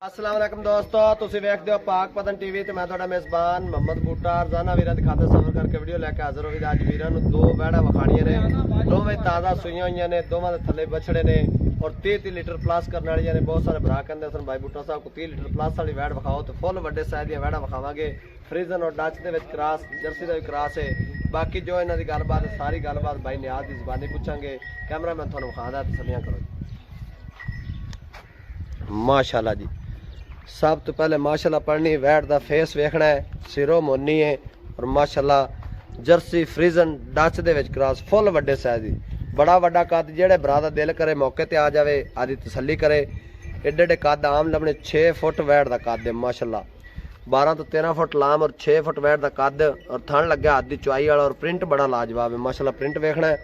अस्सलाम वालेकुम दोस्तों, ਤੁਸੀਂ ਵੇਖਦੇ ਹੋ ਪਾਕ ਪਤਨ ਟੀਵੀ ਤੇ ਮੈਂ ਤੁਹਾਡਾ ਮੇਜ਼ਬਾਨ ਮੁਹੰਮਦ ਬੂਟਾ ਰਜ਼ਾਨਾ ਵੀਰਾਂ ਦੀ ਖਾਤਰ ਸਫਰ ਕਰਕੇ ਵੀਡੀਓ ਲੈ ਕੇ ਹਾਜ਼ਰ ਹੋ ਗਏ। ਅੱਜ ਵੀਰਾਂ ਨੂੰ ਦੋ ਵਹਿੜਾ ਵਿਖਾਣੀਆਂ ਨੇ, ਦੋਵੇਂ ਤਾਜ਼ਾ ਸੂਈਆਂ ਹੋਈਆਂ ਨੇ, ਦੋਵਾਂ ਦੇ ਥੱਲੇ ਬਛੜੇ ਨੇ ਔਰ 30 ਲੀਟਰ ਪਲੱਸ ਕਰਨ ਵਾਲੀਆਂ ਨੇ। ਬਹੁਤ ਸਾਰੇ ਭਰਾ ਕਹਿੰਦੇ ਸਨ ਭਾਈ ਬੂਟਾ ਸਾਹਿਬ ਕੋ 30 ਲੀਟਰ ਪਲੱਸ ਵਾਲੀ ਵਹਿੜ ਵਿਖਾਓ, ਤੇ ਫੁੱਲ ਵੱਡੇ ਸਾਈਜ਼ ਦੀਆਂ ਵਹਿੜਾਂ ਵਿਖਾਵਾਂਗੇ। ਫਰੀਜ਼ਨ ਔਰ ਡੱਚ ਦੇ ਵਿੱਚ ਕ੍ਰਾਸ, ਜਰਸੀ ਦਾ ਵੀ ਕ੍ਰਾਸ ਹੈ। ਬਾਕੀ ਜੋ ਇਹਨਾਂ ਦੀ ਗੱਲਬਾਤ ਹੈ ਸਾਰੀ ਗੱਲਬਾਤ ਬਾਈ ਨਿਆਜ਼ ਦੀ ਜ਼ਬਾਨੀ ਪੁੱਛਾਂਗੇ। ਕੈਮਰਾਮੈਨ ਤੁਹਾਨੂੰ ਵਿਖਾਉਂਦਾ, ਤਸੱਲੀਆਂ ਕਰੋ। माशाल्लाह जी, सब तो पहले माशाल्लाह पढ़नी वैट दा फेस वेखना है, सिरों मोनी है और माशाल्लाह जर्सी फ्रीजन डच दे विच क्रॉस फुल वड्डे साइज दी, बड़ा वड्डा कद। जेड़े भरा दा दिल करे मौके ते आ जावे, आदि तसल्ली करे। एडे एडे कद आम लभने 6 फुट वैट दा कद है माशाल्लाह, 12 तो 13 फुट लाम और 6 फुट वैट दा कद। और थन लग्या हाथ दी चुआई वाला और प्रिंट बड़ा लाजवाब है माशाल्लाह। प्रिंट वेखना है,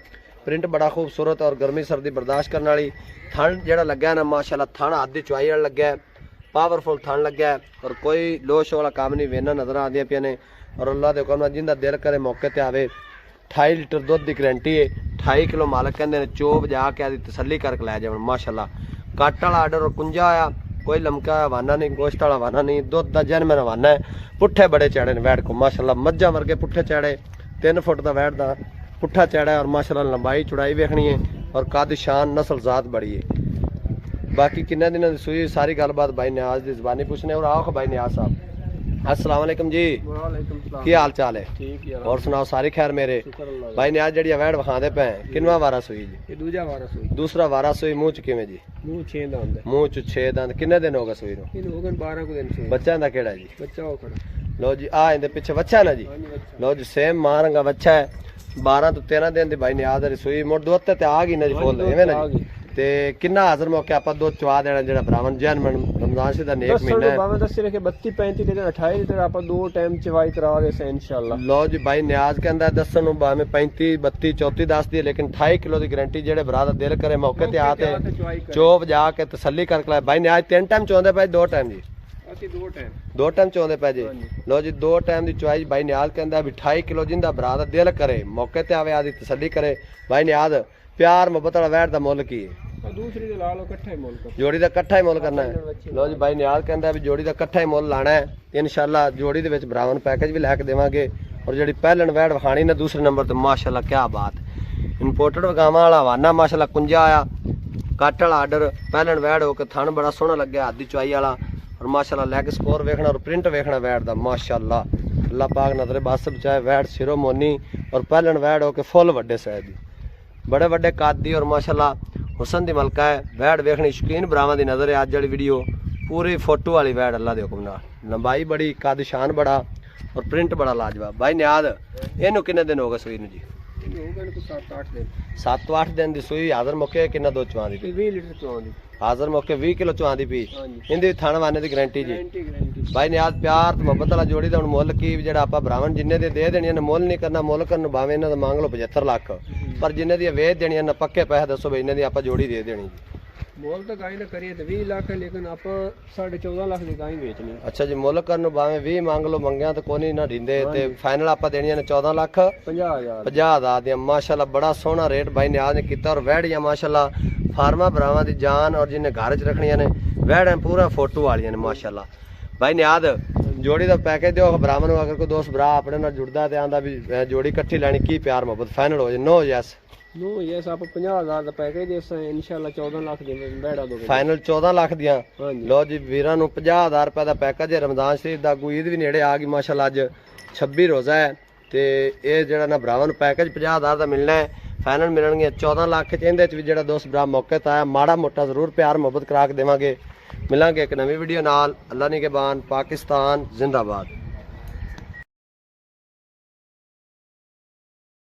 प्रिंट बड़ा खूबसूरत और गर्मी सर्दी बर्दाश्त करने वाली। थन जेड़ा लग्या ना माशाल्लाह, थन हाथ दी चुआई वाला लग्या है, पावरफुल थन लग्या है और कोई लोश वाला काम नहीं। वेना नजर आदियां पियां ने और अल्लाह दे हुक्म नाल जिंदा दिल करे मौके ते आवे। 28 लीटर दुध दी गारंटी है, 28 किलो मालक कहंदे ने। चोब जाके आदी तसल्ली करके लै जावन माशाल्लाह। कट वाला आर्डर और कुंजा आया, कोई लमका हवाना नहीं, गोश्त वाला हवाना नहीं, दुध दा जनमन हवाना है। पुट्ठे बड़े चढ़े ने वैट को माशाल्लाह, मज्जां वर्गे पुट्ठे चढ़े। 3 फुट दा वैट दा पुट्ठा चढ़ा है और माशाल्लाह लंबाई चौड़ाई वेखनी है और कद शान नस्ल जात बड़ी है। बाकी किन्ने दिनों की सूई सारी गलबात भाई नियाज की ज़बानी पूछने। और आओ भाई नियाज साहब, अस्सलाम वालेकुम जी। वालेकुम सलाम। की हाल चाल है? ठीक है और सुनाओ सारी खैर मेरे। भाई नियाज जड़ी वैड़ विखाते पे किनवा वारा सूई जी? ये दूजा वारा सूई। दूसरा वारा सूई। मुंह च किवें जी? मुंह 6 दंद है। मुंह च 6 दंद। किन्ने दिन हो गए सूई नु? इन हो गए 12 को दिन सूई। बच्चा दा केड़ा जी? बच्चा हो खड़ा। लो जी, आ इंदे पीछे बच्चा ना जी? हां जी बच्चा। लो जी, सेम मां रंगा बच्चा है। 12 तो 13 दिन दी भाई नियाज दी सूई। मुड़ दुध ते आ गई ना जी फुल, एवें ना जी? ते किन्ना हाजिर मौके आप दुध चवा देना जेड़ा ब्राह्मण जैन रमजान से दा नेक महीना है। बावे दस रखे 32 35 लेकिन 28 लीटर आप दो टाइम चवाई करा दे से इंशाल्लाह। लो जी, भाई नियाज कहंदा दसन नु बावे 35 32 34 10 दी, लेकिन 28 किलो दी गारंटी। जेड़े भरा दा दिल करे मौके ते आते चोब जाके तसल्ली करके लाए। भाई नियाज 3 टाइम चोंदे पे 2 टाइम जी? असि 2 टाइम। 2 टाइम चोंदे पे जी। लो जी, 2 टाइम दी चवाई भाई नियाज कहंदा 28 किलो जिंदा भरा दा दिल करे मौके ते आवे, आदी तसल्ली करे। भाई नियाज प्यार मोहब्बत वाला वैट दा मुल की है? दूसरी दे ला लो इकट्ठा ही मोल कर। जोड़ी दा इकट्ठा ही मुल करना है। लो जी, भाई नियाज कहंदा भी जोड़ी दा इकट्ठा ही मुल लाना है इंशाल्लाह। जोड़ी दे विच ब्राह्मण पैकेज भी लैके देवांगे। और जेड़ी पहलन वैट विखाणी ना दूसरे नंबर ते माशाल्लाह क्या बात, इंपोर्टेड वगावां वाला हवाना माशाल्लाह। कुंजा आया, कट वाला आर्डर, पहलन वैट हो के थन बड़ा सोहना लग्या, हाथ दी चुआई वाला और माशाल्लाह लेग स्कोर वेखना और प्रिंट वेखना वैट दा माशाल्लाह। अल्लाह पाक नजरे बस बचाए। वैट सिरों मोनी और पहलन वैट हो के फुल वड्डे साइज दी, बड़े वड्डे कद दी और माशाल्लाह हुसन दी मलका है। वैट वेखनी शौकीन भरावां दी नज़र है। अज वाली वीडियो पूरी फोटो वाली वैट अल्लाह दे हुक्म नाल, लंबाई बड़ी, कद शान बड़ा और प्रिंट बड़ा लाजवाब। भाई नियाज इनू किन्ने दिन हो गए सूई नू जी? इन हो गए को 7-8 दिन। 7-8 दिन दी सूई। हाजिर मौके किन्ना दुध चवांदी पी? 20 लीटर चवांदी। हाजिर मौके 20 किलो चवांदी पी। हां जी। इंदी थण वाने दी गारंटी जी? गारंटी। भाई नियाज प्यार ते मुहब्बत वाला जोड़ी दा हुण मुल की जेड़ा आपां ब्राह्मण जिन्ने दे देणियां ने, मुल नहीं करना। मुल करन भावें इन्हां दा मांग लो 75 लाख, पर जिन्ने दी वेच देणियां ना पक्के पैसे दसो भाई इन्हां दी आपां जोड़ी दे देनी। मोल तो गाय ना करिए तो 20 लाख है, लेकिन आप 14.5 लाख की गाय बेचनी। अच्छा जी, मुल करन भावें 20 मांग लो, मंगिया तो कोई ना ढिंदे ते फाइनल आपां देणियां ने 14 लाख 50,000 दी माशाल्लाह। बड़ा सोहना रेट भाई नियाज ने कीता और वैड़ियां माशाल्लाह फार्मा भरावां दी जान और जिन्हें घर च रखनियां ने वैड़ां पूरा फोटो वालियां ने माशाल्लाह। भाई नियाज जोड़ी दा पैकेज दिओ भरावां नूं, अगर कोई दोस्त भरा अपने नाल जुड़दा ते आंदा भी जोड़ी इकट्ठी लैनी, की प्यार मोहब्बत फाइनल हो जाए? No yes no yes. आप 50,000 का पैकेज दे से इंशाल्लाह 14 लाख दे बैठा दोगे फाइनल 14 लाख दियां। लो जी, वीरां नूं 50,000 रुपए दा पैकेज है। रमजान शरीफ दा अगू ईद भी नेड़े आ गई माशाल्लाह, अज 26 रोज़ा है ते ये जेड़ा ना भरावां नूं पैकेज 50,000 दा मिलना है। फाइनल मिलणगे 14 लाख च। इहदे च भी जेड़ा दोस्त भरा मौके ते आया माड़ा मोटा जरूर प्यार मोहब्बत करा के देवांगे। मिलांगे एक नवी वीडियो नाल। अल्लाह निगहबान। पाकिस्तान जिंदाबाद।